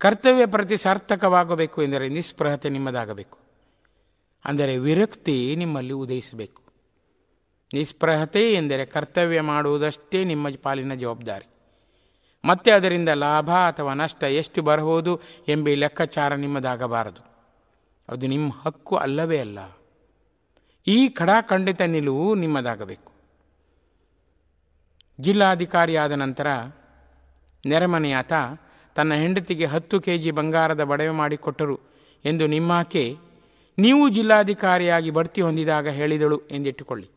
ಕರ್ತವ್ಯ ಪ್ರತಿ ಸಾರ್ಥಕವಾಗಬೇಕು ಎಂದರೆ ನಿಸ್ಪೃಹತೆ ನಿಮ್ಮದಾಗಬೇಕು. ಅಂದರೆ ವಿರಕ್ತಿ ನಿಮ್ಮಲ್ಲಿ ಉದಯಿಸಬೇಕು. ನಿಸ್ಪೃಹತೆ ಎಂದರೆ ಕರ್ತವ್ಯ ಮಾಡುವುದಷ್ಟೇ ನಿಮ್ಮ ಪಾಲಿನ ಜವಾಬ್ದಾರಿ. ಮತ್ತೆ ಅದರಿಂದ ಲಾಭ ಅಥವಾ ನಷ್ಟ ಎಷ್ಟು ಬರಬಹುದು ಎಂಬ ಲೆಕ್ಕಾಚಾರ ನಿಮ್ಮದಾಗಬಾರದು. ಅದು ನಿಮ್ಮ ಹಕ್ಕು ಅಲ್ಲವೇ ಅಲ್ಲ. ಈ ಖಡಾಖಂಡಿತ ನಿಲುವು ನಿಮ್ಮದಾಗಬೇಕು. ಜಿಲ್ಲಾಧಿಕಾರಿಯಾದ ನಂತರ ನೆರೆಮನೆಯಾತ ತನ್ನ ಹೆಂಡತಿಗೆ 10 kg ಬಂಗಾರದ ಒಡವೆ ಮಾಡಿಕೊಟ್ಟರು ಎಂದು ನಿಮ್ಮಾಕೆ ನೀವು ಜಿಲ್ಲಾಧಿಕಾರಿಯಾಗಿ ಬಡ್ತಿ ಹೊಂದಿದಾಗ ಹೇಳಿದಳು ಎಂದಿಟ್ಟುಕೊಳ್ಳಿ.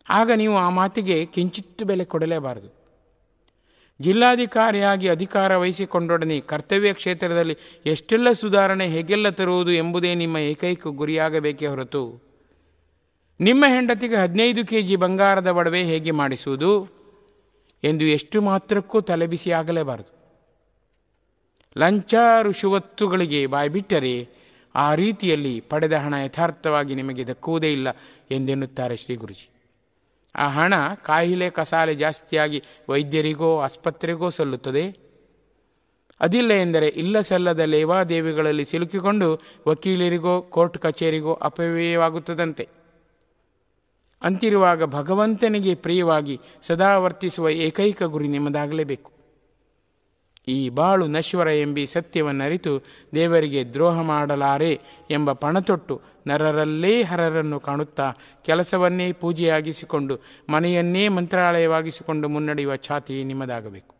ಆಗ ನೀವು ಆ ಮಾತಿಗೆ ಕಿಂಚಿತ್ತು ಬೆಲೆ ಕೊಡಲೇಬಾರದು. ಜಿಲ್ಲಾಧಿಕಾರಿಯಾಗಿ ಅಧಿಕಾರ ವಹಿಸಿಕೊಂಡೊಡನೆ ಕರ್ತವ್ಯ ಕ್ಷೇತ್ರದಲ್ಲಿ ಎಷ್ಟೆಲ್ಲ ಸುಧಾರಣೆ ಹೇಗೆಲ್ಲ ತರುವುದು ಎಂಬುದೇ ನಿಮ್ಮ ಏಕೈಕ ಗುರಿಯಾಗಬೇಕೇ ಹೊರತು ನಿಮ್ಮ ಹೆಂಡತಿಗೆ 15 kg ಬಂಗಾರದ ಒಡವೆ ಹೇಗೆ ಮಾಡಿಸುವುದು ಎಂದು ಎಷ್ಟು ಮಾತ್ರಕ್ಕೂ ತಲೆಬಿಸಿಯಾಗಲೇಬಾರದು. ಲಂಚ ರುಷುವತ್ತುಗಳಿಗೆ ಬಾಯ್ಬಿಟ್ಟರೆ ಆ ರೀತಿಯಲ್ಲಿ ಪಡೆದ ಹಣ ಯಥಾರ್ಥವಾಗಿ ನಿಮಗೆ ದಕ್ಕುವುದೇ ಇಲ್ಲ ಎಂದೆನ್ನುತ್ತಾರೆ ಶ್ರೀ ಗುರುಜಿ. ಆ ಹಣ ಕಾಯಿಲೆ ಕಸಾಲೆ ಜಾಸ್ತಿಯಾಗಿ ವೈದ್ಯರಿಗೋ ಆಸ್ಪತ್ರೆಗೋ ಸಲ್ಲುತ್ತದೆ. ಅದಿಲ್ಲ ಎಂದರೆ ಇಲ್ಲ ಸಲ್ಲದ ಲೇವಾದೇವಿಗಳಲ್ಲಿ ಸಿಲುಕಿಕೊಂಡು ವಕೀಲರಿಗೋ ಕೋರ್ಟ್ ಕಚೇರಿಗೋ ಅಪವ್ಯಯವಾಗುತ್ತದಂತೆ. ಅಂತಿರುವಾಗ ಭಗವಂತನಿಗೆ ಪ್ರಿಯವಾಗಿ ಸದಾ ವರ್ತಿಸುವ ಏಕೈಕ ಗುರಿ ನಿಮ್ಮದಾಗಲೇಬೇಕು. ಈ ಬಾಳು ನಶ್ವರ ಎಂಬಿ ಸತ್ಯವನ್ನರಿತು ದೇವರಿಗೆ ದ್ರೋಹ ಮಾಡಲಾರೆ ಎಂಬ ಪಣತೊಟ್ಟು ನರರಲ್ಲೇ ಹರರನ್ನು ಕಾಣುತ್ತಾ ಕೆಲಸವನ್ನೇ ಪೂಜೆಯಾಗಿಸಿಕೊಂಡು ಮನೆಯನ್ನೇ ಮಂತ್ರಾಲಯವಾಗಿಸಿಕೊಂಡು ಮುನ್ನಡೆಯುವ ಛಾತಿ ನಿಮ್ಮದಾಗಬೇಕು.